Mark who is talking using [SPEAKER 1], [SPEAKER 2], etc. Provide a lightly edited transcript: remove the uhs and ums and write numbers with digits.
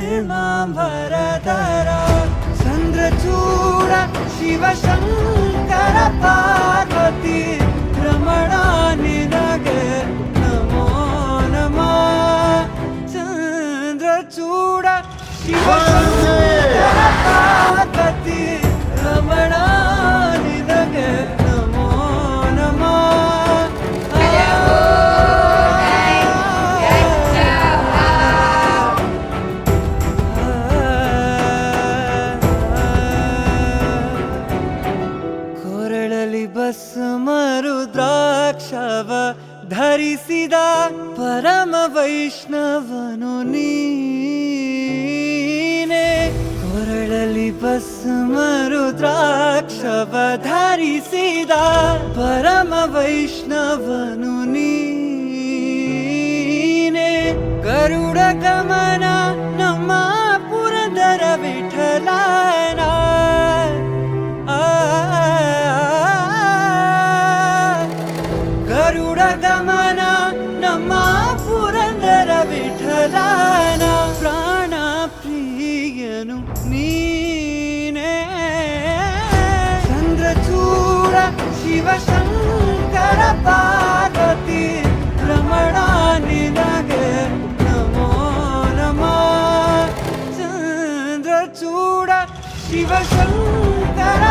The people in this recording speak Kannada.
[SPEAKER 1] ಕಲ್ಮಾಂಬರಧರ ಚಂದ್ರಚೂಡ ಶಿವಶಂಕರ ಪಾರ್ವತಿ ರಮಣ ನಿನಗೆ ನಮೋ ನಮಃ ಚಂದ್ರಚೂಡ ಶಿವಶಂಕರ ಪಾರ್ವತಿ ರಮಣ ನಿನಗೆ ನಮೋ ನಮಃ ಕೊರಳಲಿ ಭಸ್ಮರು ದ್ರಾಕ್ಷವ ಧರಿಸಿದ ಪರಮ ವೈಷ್ಣವನು ನೀನೆ ಕೊರಳಲಿ ಭಸ್ಮರು ದ್ರಾಕ್ಷವ ಧರಿಸಿದ ಪರಮ ವೈಷ್ಣವನು ನೀನೆ ಗರುಡ ಗಮನ ನಮ್ಮ ಪುರಂದರ ವಿಠಲನ ಗರುಡ ಗಮನ ನಮ್ಮ ಪುರಂದರ ವಿಠಲನ ಪ್ರಾಣ ಪ್ರಿಯನು ನೀನೇ ಚಂದ್ರಚೂಡ ಶಿವಶಂಕರ ಪಾರ್ವತಿ ರಮಣ ನಿನಗೆ ನಮೋ ನಮಃ ಚಂದ್ರಚೂಡ ಶಿವಶಂಕರ